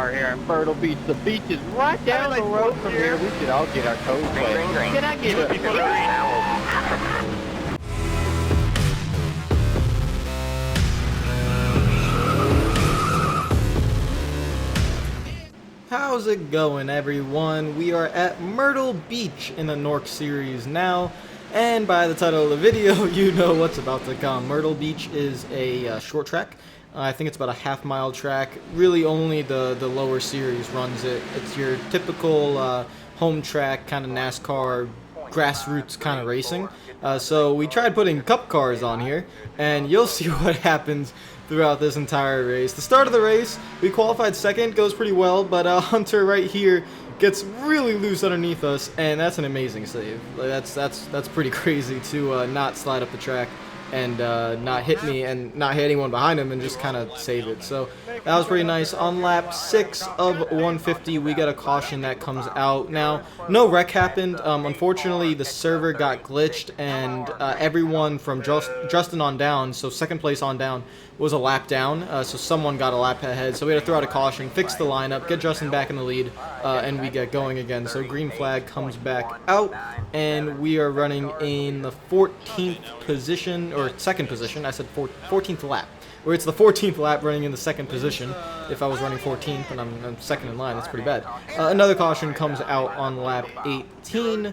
car here in Myrtle Beach. The beach is right down the road from here. We should all get our toes wet. Can I get a How's it going, everyone? We are at Myrtle Beach in the Nork series now, and by the title of the video, you know what's about to come. Myrtle Beach is a short track. I think it's about a half-mile track. Really, only the lower series runs it. It's your typical home track, kind of NASCAR, grassroots kind of racing. So we tried putting cup cars on here, and you'll see what happens throughout this entire race. The start of the race, we qualified second, goes pretty well, but Hunter right here gets really loose underneath us, and that's an amazing save. Like, that's pretty crazy to not slide up the track and not hit me and not hit anyone behind him and just kind of save it. So that was pretty nice. On lap 6 of 150, we got a caution that comes out. Now, no wreck happened. Unfortunately, the server got glitched, and everyone from Justin on down, so second place on down, was a lap down. So someone got a lap ahead. So we had to throw out a caution, fix the lineup, get Justin back in the lead, and we get going again. So green flag comes back out, and we are running in the 14th position, or second position. I said 14th lap. Where it's the 14th lap, running in the second position. If I was running 14th and I'm second in line, that's pretty bad. Another caution comes out on lap 18.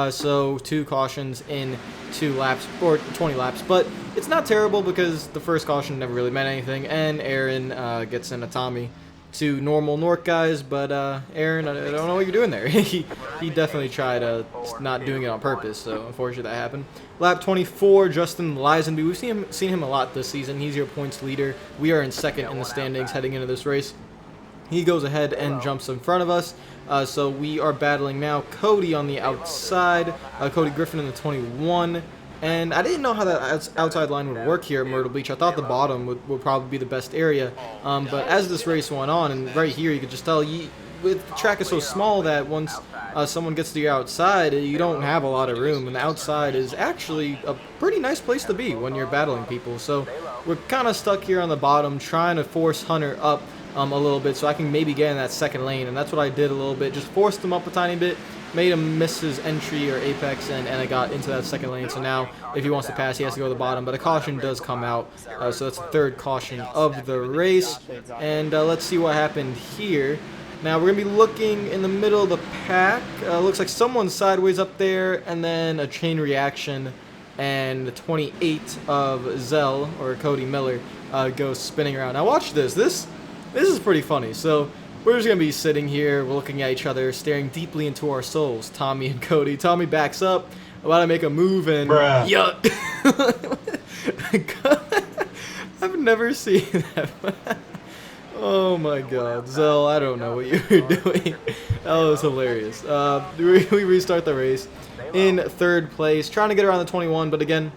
So 2 cautions in 2 laps, or 20 laps. But it's not terrible because the first caution never really meant anything. And Aaron gets in a Tommy. 2 normal Nork guys, but Aaron, I don't know what you're doing there. he definitely tried not doing it on purpose, so unfortunately that happened. Lap 24, Justin Lisenby. We've seen him a lot this season. He's your points leader. We are in second in the standings heading into this race. He goes ahead and jumps in front of us. So we are battling now Cody on the outside, Cody Griffin in the 21. And I didn't know how that outside line would work here at Myrtle Beach. I thought the bottom would probably be the best area. But as this race went on, and right here you could just tell, the track is so small that once someone gets to your outside, you don't have a lot of room. And the outside is actually a pretty nice place to be when you're battling people. So we're kind of stuck here on the bottom, trying to force Hunter up a little bit so I can maybe get in that second lane. And that's what I did a little bit, just forced him up a tiny bit. Made him miss his entry or apex, and I got into that second lane. So now, if he wants to pass, he has to go to the bottom. But a caution does come out, so that's the third caution of the race. And let's see what happened here. Now, we're going to be looking in the middle of the pack. Looks like someone's sideways up there, and then a chain reaction. And the 28 of Zell, or Cody Miller, goes spinning around. Now, watch this. This is pretty funny. So we're just going to be sitting here, we're looking at each other, staring deeply into our souls, Tommy and Cody. Tommy backs up, about to make a move, and yuck. I've never seen that. Oh my god. Zell, I don't know what you were doing. That was hilarious. We restart the race in third place, trying to get around the 21, but again,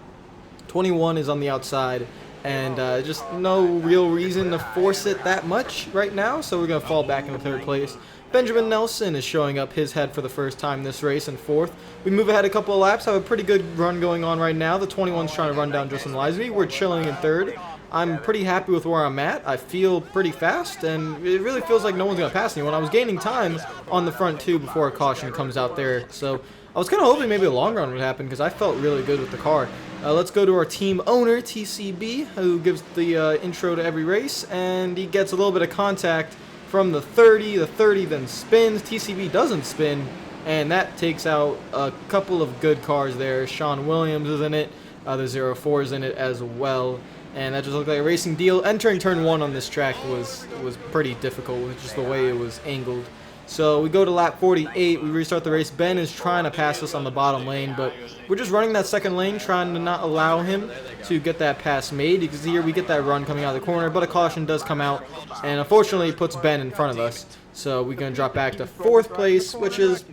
21 is on the outside. And just no real reason to force it that much right now, so we're going to fall back into third place. Benjamin Nelson is showing up his head for the first time this race in fourth. We move ahead a couple of laps, have a pretty good run going on right now. The 21's trying to run down Justin Lisenby. We're chilling in third. I'm pretty happy with where I'm at. I feel pretty fast, and it really feels like no one's going to pass anyone. I was gaining time on the front two before a caution comes out there, so I was kind of hoping maybe a long run would happen because I felt really good with the car. Let's go to our team owner, TCB, who gives the intro to every race, and he gets a little bit of contact from the 30. The 30 then spins. TCB doesn't spin, and that takes out a couple of good cars there. Sean Williams is in it. The 04 is in it as well. And that just looked like a racing deal. Entering turn 1 on this track was pretty difficult with just the way it was angled. So we go to lap 48, we restart the race. Ben is trying to pass us on the bottom lane, but we're just running that second lane, trying to not allow him to get that pass made. Because here we get that run coming out of the corner, but a caution does come out, and unfortunately it puts Ben in front of us. So we're going to drop back to fourth place, which is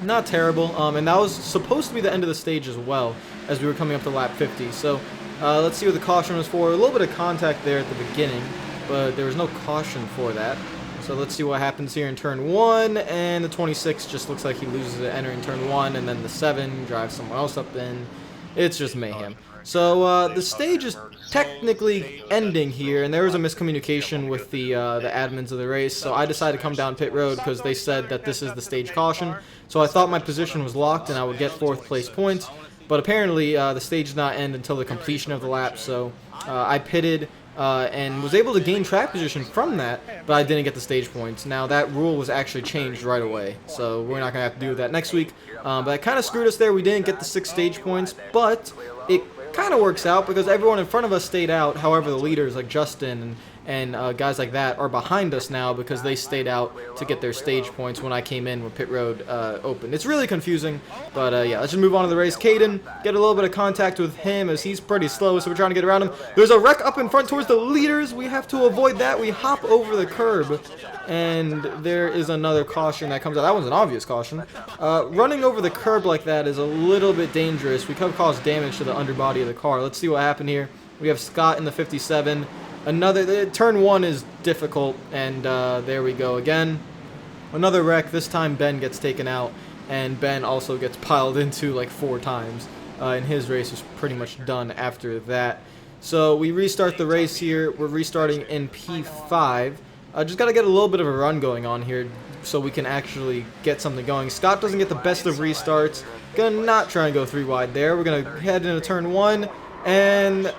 not terrible. And that was supposed to be the end of the stage as well, as we were coming up to lap 50. So let's see what the caution was for. A little bit of contact there at the beginning, but there was no caution for that. So let's see what happens here in turn 1, and the 26 just looks like he loses it entering turn 1, and then the 7 drives someone else up in. It's just mayhem. So the stage is technically ending here, and there was a miscommunication with the admins of the race, so I decided to come down pit road because they said that this is the stage caution. So I thought my position was locked and I would get 4th place points, but apparently the stage did not end until the completion of the lap, so I pitted and was able to gain track position from that, but I didn't get the stage points. Now that rule was actually changed right away, so we're not going to have to do that next week, but it kind of screwed us there. We didn't get the 6 stage points, but it kind of works out because everyone in front of us stayed out. However, the leaders like Justin and guys like that are behind us now because they stayed out to get their stage points when I came in when pit road opened. It's really confusing, but yeah, let's just move on to the race. Caden, get a little bit of contact with him as he's pretty slow, so we're trying to get around him. There's a wreck up in front towards the leaders. We have to avoid that. We hop over the curb, and there is another caution that comes out. That one's an obvious caution. Running over the curb like that is a little bit dangerous. We could cause damage to the underbody of the car. Let's see what happened here. We have Scott in the 57. Turn 1 is difficult, and there we go again. Another wreck. This time Ben gets taken out, and Ben also gets piled into like 4 times. And his race was pretty much done after that. So we restart the race here. We're restarting in P5. Just got to get a little bit of a run going on here so we can actually get something going. Scott doesn't get the best of restarts. Gonna not try and go 3 wide there. We're gonna head into turn 1, and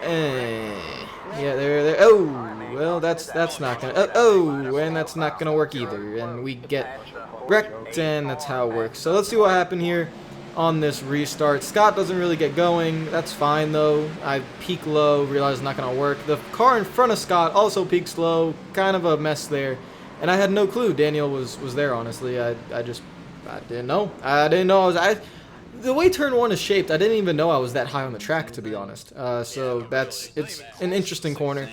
yeah, there. Oh, well, that's not gonna. And that's not gonna work either. And we get wrecked, and that's how it works. So let's see what happened here on this restart. Scott doesn't really get going. That's fine though. I peak low, realize it's not gonna work. The car in front of Scott also peaks low. Kind of a mess there, and I had no clue Daniel was there. Honestly, I didn't know. The way turn 1 is shaped, I didn't even know I was that high on the track, to be honest. So it's an interesting corner.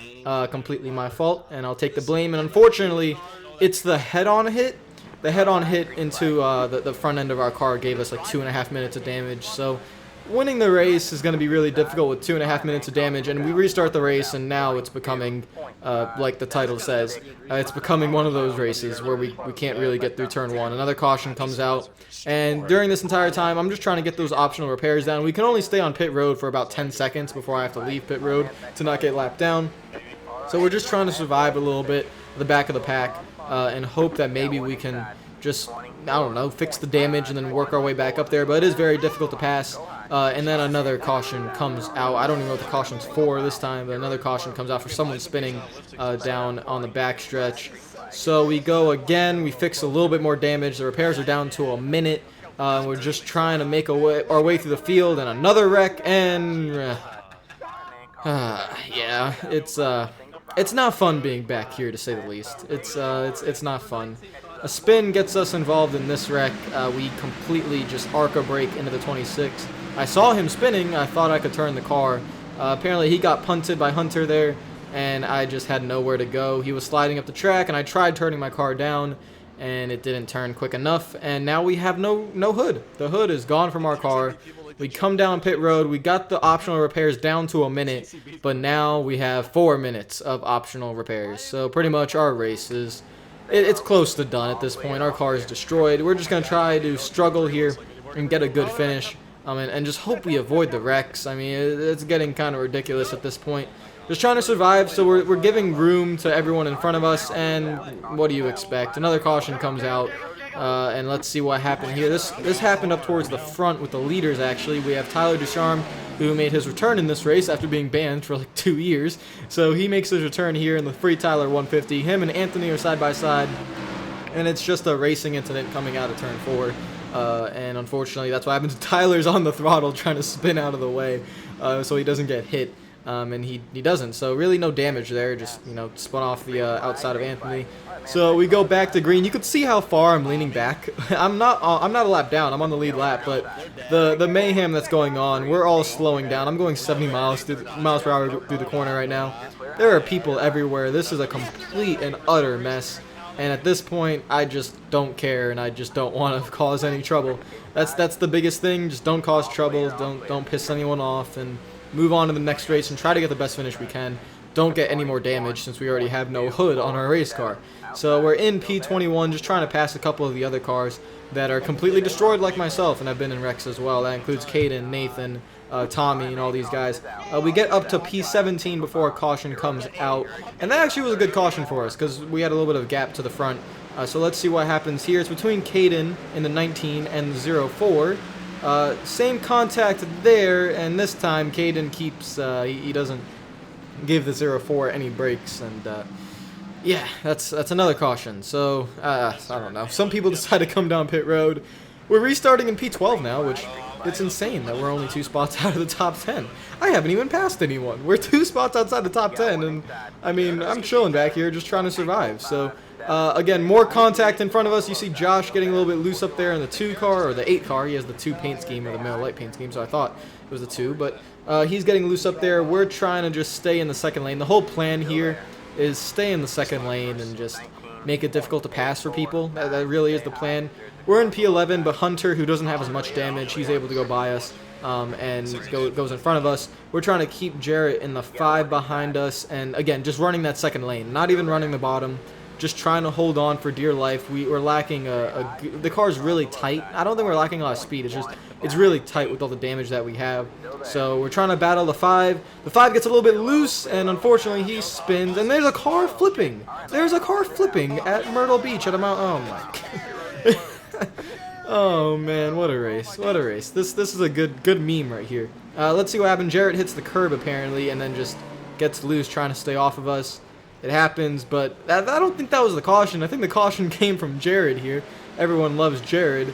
Completely my fault, and I'll take the blame. And unfortunately, it's the head-on hit. The head-on hit into the front end of our car gave us like 2.5 minutes of damage. So winning the race is going to be really difficult with 2.5 minutes of damage. And we restart the race, and now it's becoming, like the title says, it's becoming one of those races where we can't really get through turn 1. Another caution comes out. And during this entire time, I'm just trying to get those optional repairs down. We can only stay on pit road for about 10 seconds before I have to leave pit road to not get lapped down. So we're just trying to survive a little bit at the back of the pack and hope that maybe we can just, I don't know, fix the damage and then work our way back up there. But it is very difficult to pass. And then another caution comes out. I don't even know what the caution's for this time, but another caution comes out for someone spinning down on the backstretch. So we go again, we fix a little bit more damage, the repairs are down to a minute, we're just trying to make our way through the field, and another wreck, and yeah, it's not fun being back here, to say the least. It's not fun. A spin gets us involved in this wreck. We completely just arc a brake into the 26. I saw him spinning, I thought I could turn the car. Apparently he got punted by Hunter there, and I just had nowhere to go. He was sliding up the track, and I tried turning my car down, and it didn't turn quick enough, and now we have no hood. The hood is gone from our car. We come down pit road, we got the optional repairs down to a minute, but now we have 4 minutes of optional repairs. So pretty much our race is, it's close to done at this point. Our car is destroyed. We're just going to try to struggle here and get a good finish, and just hope we avoid the wrecks. I mean, it's getting kind of ridiculous at this point. Just trying to survive, so we're giving room to everyone in front of us, and what do you expect? Another caution comes out, and let's see what happened here. This happened up towards the front with the leaders, actually. We have Tyler Ducharme, who made his return in this race after being banned for like 2 years. So he makes his return here in the Free Tyler 150. Him and Anthony are side by side, and it's just a racing incident coming out of turn 4. And unfortunately, that's what happens. Tyler's on the throttle trying to spin out of the way so he doesn't get hit. And he doesn't, so really no damage there, just, you know, spun off the outside of Anthony. So we go back to green. You can see how far I'm leaning back. I'm not a lap down, I'm on the lead lap, but the mayhem that's going on, we're all slowing down. I'm going 70 miles per hour through the corner right now. There are people everywhere. This is a complete and utter mess, and at this point I just don't care, and I just don't want to cause any trouble. That's the biggest thing. Just don't cause trouble, don't piss anyone off, and move on to the next race and try to get the best finish we can. Don't get any more damage since we already have no hood on our race car. So we're in P21, just trying to pass a couple of the other cars that are completely destroyed like myself, and I've been in wrecks as well. That includes Caden, Nathan, Tommy and all these guys. We get up to P17 before a caution comes out, and that actually was a good caution for us because we had a little bit of gap to the front. So let's see what happens here. It's between Caden in the 19 and the 04. Same contact there, and this time Caden keeps, he doesn't give the 04 any breaks, and yeah, that's another caution. So, I don't know. Some people decide to come down pit road. We're restarting in P12 now, which it's insane that we're only 2 spots out of the top 10. I haven't even passed anyone. We're 2 spots outside the top 10, and I mean, I'm chilling back here just trying to survive. So, again, more contact in front of us. You see Josh getting a little bit loose up there in the 2 car, or the 8 car. He has the 2 paint scheme, or the Miller Lite paint scheme, so I thought it was the 2. But he's getting loose up there. We're trying to just stay in the second lane. The whole plan here is stay in the second lane and just make it difficult to pass for people. That really is the plan. We're in P11, but Hunter, who doesn't have as much damage, he's able to go by us and goes in front of us. We're trying to keep Jarrett in the 5 behind us, and again, just running that second lane, not even running the bottom, just trying to hold on for dear life. We're lacking the car's really tight. I don't think we're lacking a lot of speed. It's just it's really tight with all the damage that we have. So we're trying to battle the 5. The 5 gets a little bit loose, and unfortunately he spins, and there's a car flipping. There's a car flipping at Myrtle Beach at a mount. Oh my. Oh man, what a race! What a race! This is a good meme right here. Let's see what happened. Jarrett hits the curb apparently, and then just gets loose trying to stay off of us. It happens, but I don't think that was the caution. I think the caution came from Jared here. Everyone loves Jared.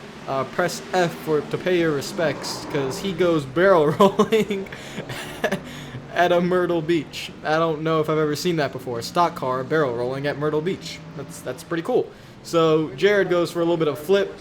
Press F to pay your respects, because he goes barrel rolling at a Myrtle Beach. I don't know if I've ever seen that before. Stock car barrel rolling at Myrtle Beach. That's pretty cool. So Jared goes for a little bit of flip.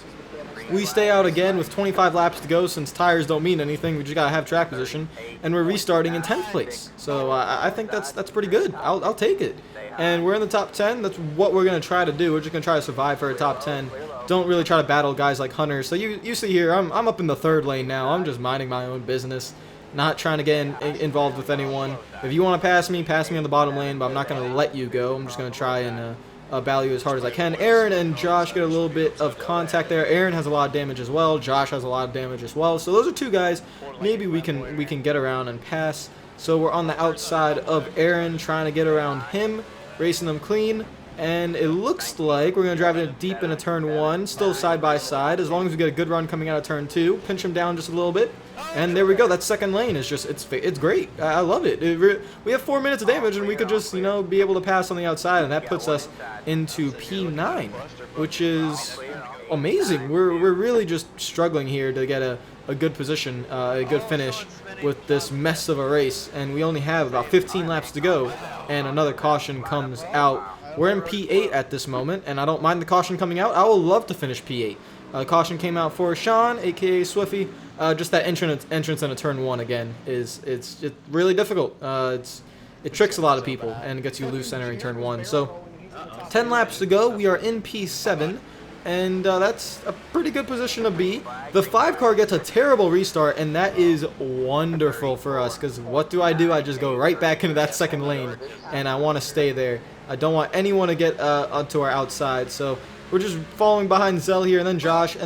We stay out again with 25 laps to go, since tires don't mean anything. We just gotta have track position, and we're restarting in 10th place. So I think that's pretty good. I'll take it. And we're in the top 10. That's what we're gonna try to do. We're just gonna try to survive for a top 10. Don't really try to battle guys like Hunter. So you see here, I'm up in the 3rd lane now. I'm just minding my own business, not trying to get involved with anyone. If you want to pass me on the bottom lane, but I'm not gonna let you go. I'm just gonna try and battle you as hard as I can. Aaron and Josh get a little bit of contact there. Aaron has a lot of damage as well. Josh has a lot of damage as well. So those are 2 guys maybe we can get around and pass. So we're on the outside of Aaron, trying to get around him, racing them clean. And it looks like we're going to drive it deep into turn 1, still side by side, as long as we get a good run coming out of turn 2. Pinch him down just a little bit. And there we go. That second lane is just, it's great. I love it. We have 4 minutes of damage, and we could just, be able to pass on the outside, and that puts us into P9, which is amazing. We're really just struggling here to get a good position, a good finish with this mess of a race, and we only have about 15 laps to go, and another caution comes out. We're in P8 at this moment, and I don't mind the caution coming out. I would love to finish P8. Caution came out for Sean, aka Swiffy. Just that entrance into turn 1 again it's really difficult. It tricks a lot of people and gets you loose entering turn 1. So 10 laps to go. We are in P7, and that's a pretty good position to be. The 5 car gets a terrible restart, and that is wonderful for us, because what do? I just go right back into that second lane, and I want to stay there. I don't want anyone to get onto our outside, so we're just following behind Zell here, and then Josh,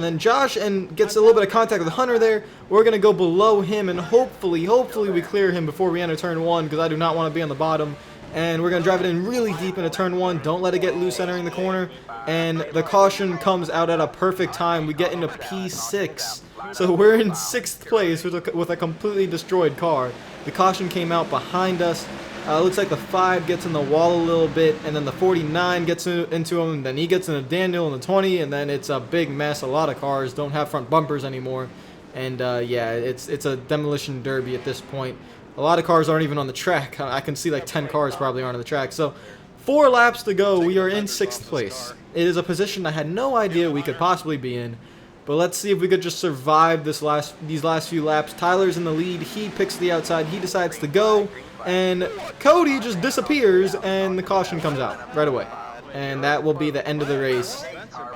and gets a little bit of contact with Hunter there. We're going to go below him, and hopefully we clear him before we enter turn 1, because I do not want to be on the bottom. And we're going to drive it in really deep into turn 1. Don't let it get loose entering the corner. And the caution comes out at a perfect time. We get into P6. So we're in 6th place with a completely destroyed car. The caution came out behind us. Looks like the 5 gets in the wall a little bit, and then the 49 gets into him, and then he gets into Daniel in the 20, and then it's a big mess. A lot of cars don't have front bumpers anymore. And yeah, it's a demolition derby at this point. A lot of cars aren't even on the track. I can see like 10 cars probably aren't on the track. So 4 laps to go. We are in 6th place. It is a position I had no idea we could possibly be in. But let's see if we could just survive these last few laps. Tyler's in the lead. He picks the outside. He decides to go. And Cody just disappears, and the caution comes out right away. And that will be the end of the race.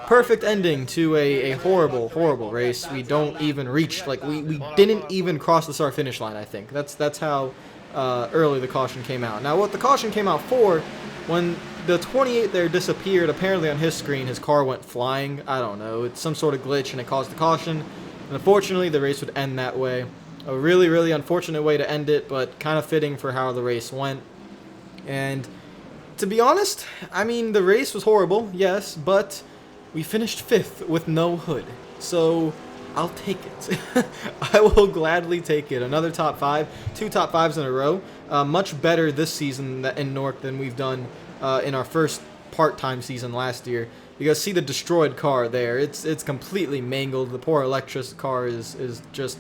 Perfect ending to a horrible race. We don't even reach, like, we didn't even cross the start finish line, I think. That's how early the caution came out. Now, what the caution came out for, when the 28 there disappeared, apparently on his screen his car went flying. I don't know. It's some sort of glitch, and it caused the caution. And unfortunately, the race would end that way. A really, really unfortunate way to end it, but kind of fitting for how the race went. And to be honest, I mean, the race was horrible, yes, but we finished 5th with no hood. So I'll take it. I will gladly take it. Another top 5, 2 top 5s in a row. Much better this season in Nork than we've done in our first part-time season last year. You guys see the destroyed car there. It's completely mangled. The poor Electra's car is just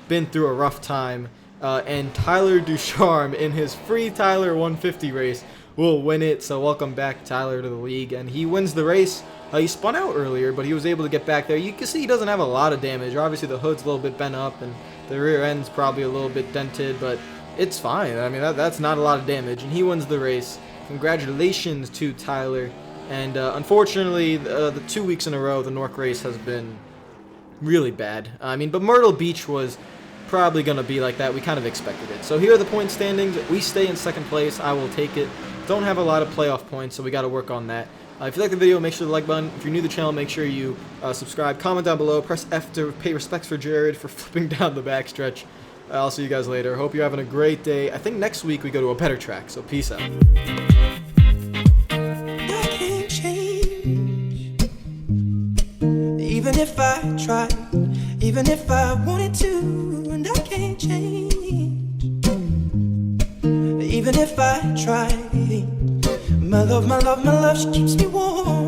been through a rough time. And Tyler Ducharme in his free Tyler 150 race will win it. So welcome back, Tyler, to the league. And he wins the race. He spun out earlier, but he was able to get back there. You can see he doesn't have a lot of damage. Obviously, the hood's a little bit bent up, and the rear end's probably a little bit dented, but it's fine. I mean, that's not a lot of damage, and he wins the race. Congratulations to Tyler. And unfortunately, the 2 weeks in a row, the Nork race has been really bad. I mean, but Myrtle Beach was probably going to be like that. We kind of expected it. So here are the point standings. We stay in 2nd place. I will take it. Don't have a lot of playoff points, so we got to work on that. If you like the video, make sure to like button. If you're new to the channel, make sure you subscribe. Comment down below. Press F to pay respects for Jared for flipping down the backstretch. I'll see you guys later. Hope you're having a great day. I think next week we go to a better track, so peace out. I can't change. Even if I tried, even if I wanted to, and I can't change. Even if I tried. My love, she keeps me warm.